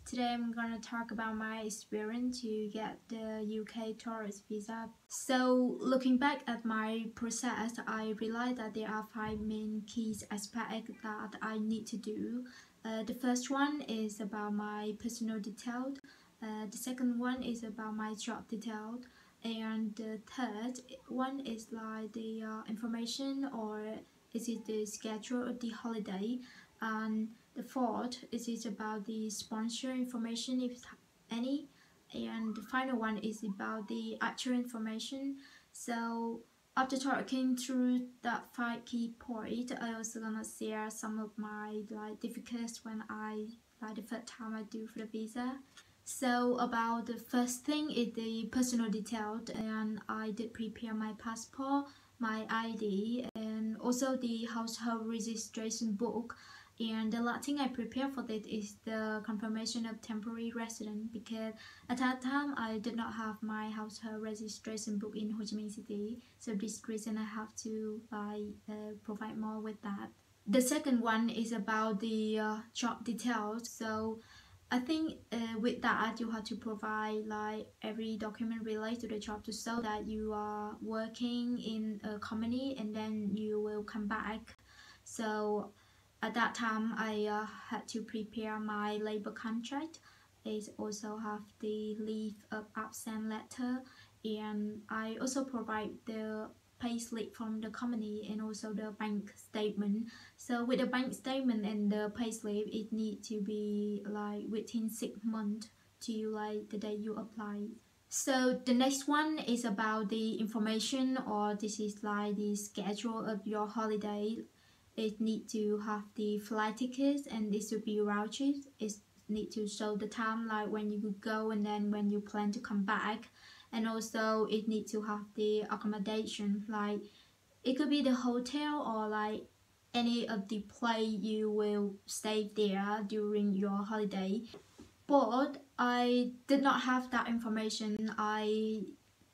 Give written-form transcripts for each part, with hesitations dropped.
Today I'm gonna talk about my experience to get the UK tourist visa. So looking back at my process, I realized that there are 5 main key aspects that I need to do. The first one is about my personal detail. The second one is about my job detail. And the third one is like the information, or is it the schedule of the holiday. And the fourth is about the sponsor information, if any. And the final one is about the actual information. So after talking through that 5 key points, I also gonna share some of my difficulties when the first time I do for the visa. So about the first thing is the personal details, and I did prepare my passport, my ID, and also the household registration book. And the last thing I prepared for that is the confirmation of temporary resident, because at that time I did not have my household registration book in Ho Chi Minh City. So this reason I have to provide more with that. The second one is about the job details. So I think with that you have to provide every document related to the job to show that you are working in a company and then you will come back. So at that time I had to prepare my labor contract. I also have the leave of absence letter, and I also provide the payslip from the company and also the bank statement. So with the bank statement and the payslip, it need to be within 6 months to the day you apply. So the next one is about the information, or this is the schedule of your holiday. It need to have the flight tickets, and this should be round trip. It need to show the time when you could go and then when you plan to come back. And also it need to have the accommodation, it could be the hotel or any of the place you will stay there during your holiday. But I did not have that information.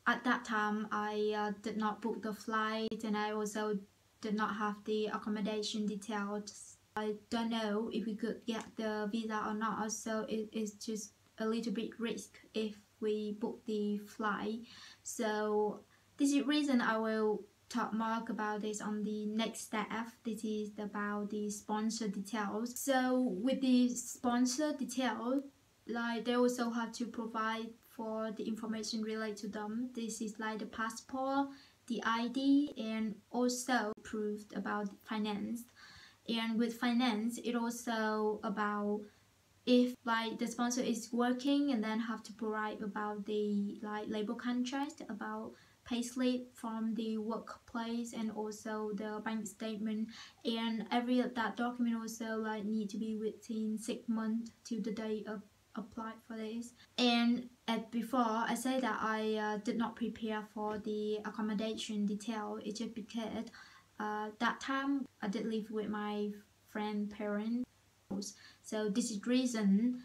At that time I did not book the flight, and I also did not have the accommodation details. I don't know if we could get the visa or not, so it is just a little bit risk if we book the flight. So this is the reason I will talk more about this on the next step. This is about the sponsor details. So with the sponsor details, they also have to provide for the information related to them. This is the passport, the ID, and also proof about finance. And with finance, it also about if the sponsor is working, and then have to provide about the labor contract, about payslip from the workplace, and also the bank statement. And every of that document also need to be within 6 months to the day of apply for this. And before I say that I did not prepare for the accommodation detail, it's just because that time I did live with my friend parents. So this is reason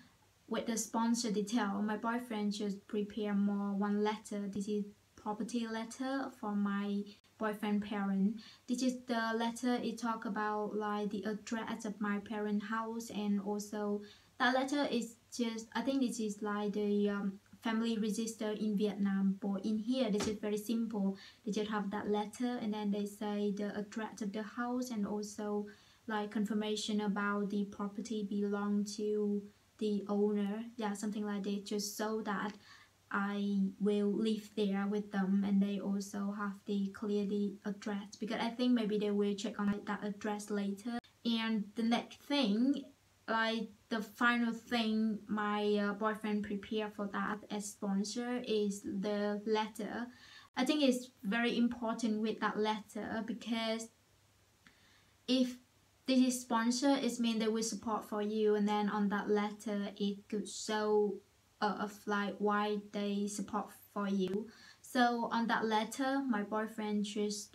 with the sponsor detail, my boyfriend just prepare more one letter. This is property letter from my boyfriend parent. This is the letter. It talk about the address of my parent house, and also that letter is just, I think this is the family register in Vietnam, but in here this is very simple. They just have that letter, and then they say the address of the house, and also confirmation about the property belong to the owner. Yeah, something like that, just so that I will live there with them, and they also have the clearly address, because I think maybe they will check on that address later. And the next thing, the final thing my boyfriend prepared for that as sponsor, is the letter. I think it's very important with that letter, because if this is sponsor, it means they will support for you, and then on that letter it could show of why they support for you. So on that letter, my boyfriend just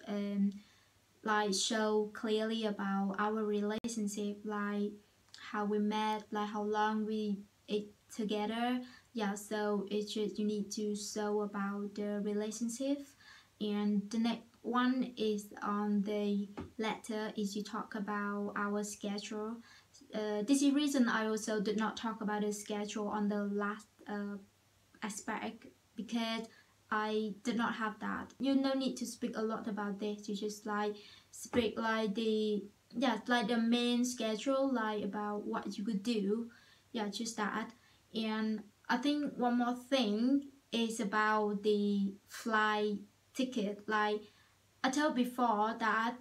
show clearly about our relationship, how we met, how long we ate together. Yeah, so it's just you need to show about the relationship. And the next one is on the letter is you talk about our schedule. this is reason I also did not talk about the schedule on the last aspect, because I did not have that. You no need to speak a lot about this. You just like speak like the main schedule, like about what you could do. Yeah, just that. And I think one more thing is about the flight ticket. Like I told before that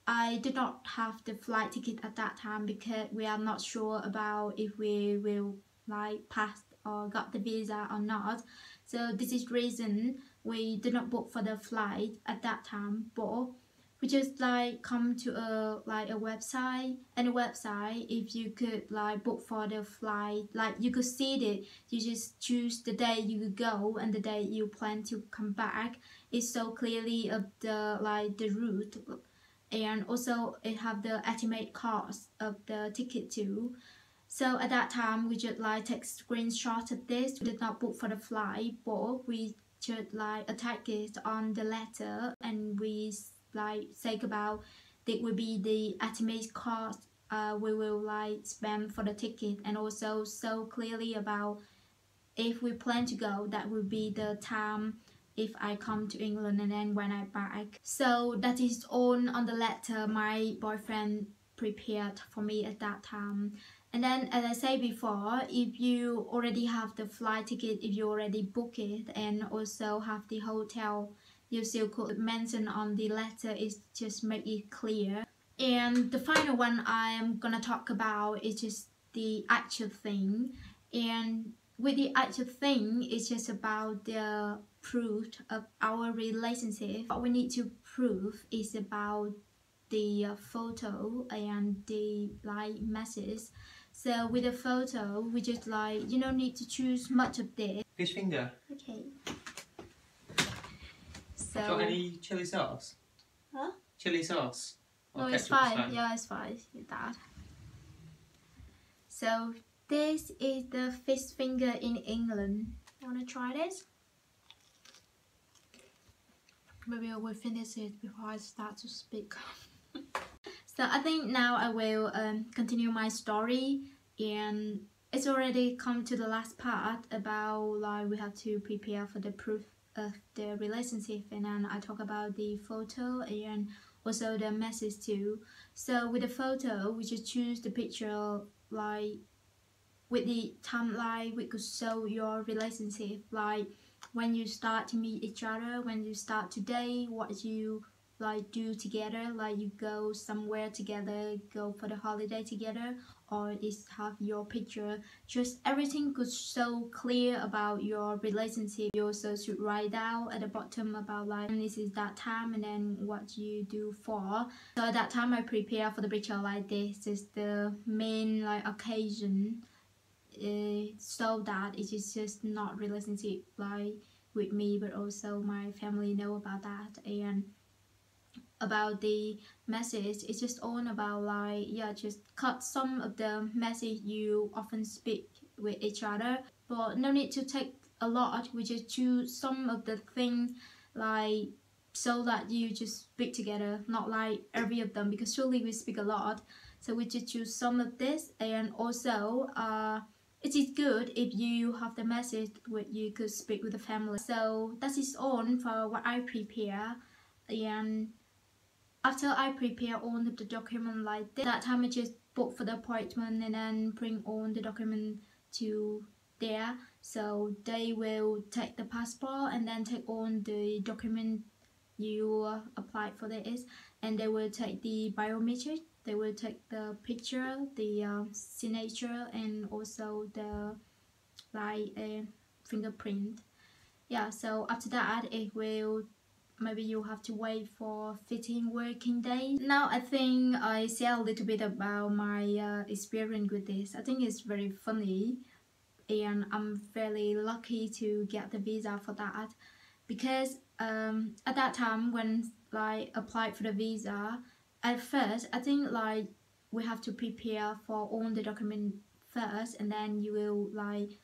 I did not have the flight ticket at that time because we are not sure about if we will like pass or got the visa or not. So this is reason we did not book for the flight at that time, but we just like come to a website, and a website if you could like book for the flight, like you could see it, you just choose the day you could go and the day you plan to come back. It's so clearly of the the route, and also it have the estimate cost of the ticket too. So at that time we just like take screenshot of this. We did not book for the flight, but we just like attach it on the letter, and we like say about that will be the estimate cost we will like spend for the ticket, and also so clearly about if we plan to go, that will be the time if I come to England and then when I back. So that is all on the letter my boyfriend prepared for me at that time. And then as I said before, if you already have the flight ticket, if you already book it and also have the hotel, you still could mention on the letter, is just make it clear. And the final one I'm gonna talk about is just the actual thing. And with the actual thing, it's just about the proof of our relationship. What we need to prove is about the photo and the like message. So with the photo, we just like, you don't need to choose much of this. Fish finger. Okay. So. Do you want any chili sauce? Huh? Chili sauce? No, it's fine. Yeah, it's fine with that. So this is the fish finger in England. Wanna try this? Maybe I will finish it before I start to speak. So I think now I will continue my story, and it's already come to the last part about like we have to prepare for the proof of the relationship, and then I talk about the photo and also the message too. So with the photo, we just choose the picture like with the timeline. We could show your relationship, like when you start to meet each other, when you start to date, what you like do together, like you go somewhere together, go for the holiday together, or is have your picture. Just everything could so clear about your relationship. You also should write down at the bottom about like this is that time and then what you do for. So at that time I prepare for the picture like this is the main like occasion, so that it is just not relationship like with me, but also my family know about that. And about the message, it's just all about like just cut some of the message you often speak with each other, but no need to take a lot. We just choose some of the thing like so that you just speak together, not like every of them, because surely we speak a lot. So we just choose some of this. And also it is good if you have the message where you could speak with the family. So that is all for what I prepare. And after I prepare all of the document like this, that time I just book for the appointment and then bring all the document to there. So they will take the passport and then take on the document you applied for this, and they will take the biometric, they will take the picture, the signature, and also the like fingerprint. Yeah, so after that it will, maybe you have to wait for 15 working days. Now I think I share a little bit about my experience with this. I think it's very funny, and I'm very lucky to get the visa for that, because at that time when like applied for the visa, at first I think like we have to prepare for all the document first, and then you will like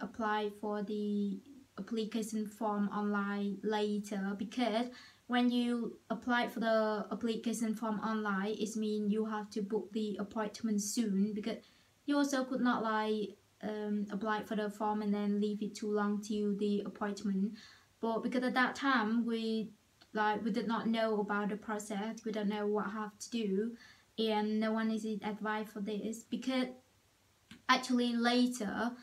apply for the application form online later, because when you apply for the application form online, it means you have to book the appointment soon, because you also could not like apply for the form and then leave it too long till the appointment. But because at that time we did not know about the process, we don't know what have to do, and no one is advised for this. Because actually later,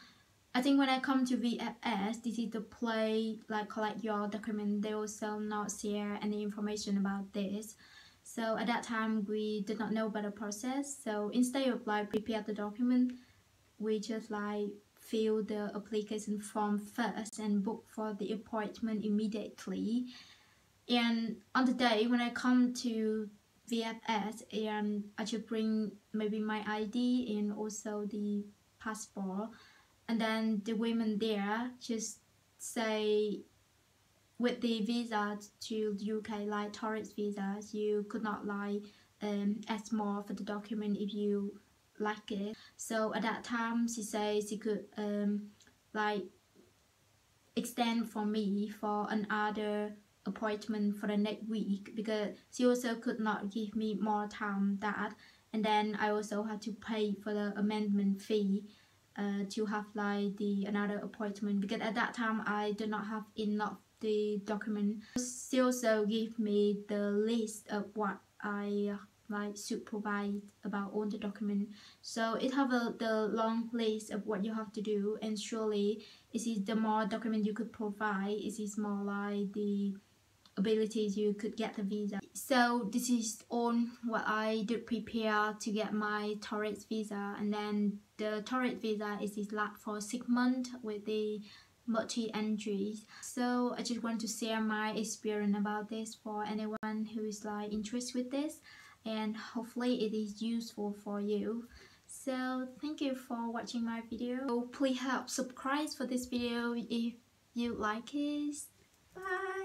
I think when I come to VFS, this is the place like collect your document. They also not share any information about this. So at that time we did not know about the process. So instead of like prepare the document, we just like fill the application form first and book for the appointment immediately. And on the day when I come to VFS, and I should bring maybe my ID and also the passport. And then the women there just say with the visa to UK, like tourist visas, you could not like ask more for the document if you like it. So at that time she says she could like extend for me for another appointment for the next week, because she also could not give me more time that. And then I also had to pay for the amendment fee to have like the another appointment, because at that time I did not have enough the document. She also gave me the list of what I like should provide about all the document. So it have the long list of what you have to do, and surely it is the more document you could provide, it is more like the abilities you could get the visa. So this is all what I did prepare to get my tourist visa. And then the tourist visa is like for 6 months with the multi-entries. So I just want to share my experience about this for anyone who is like interested with this, and hopefully it is useful for you. So thank you for watching my video. Please help subscribe for this video if you like it. Bye.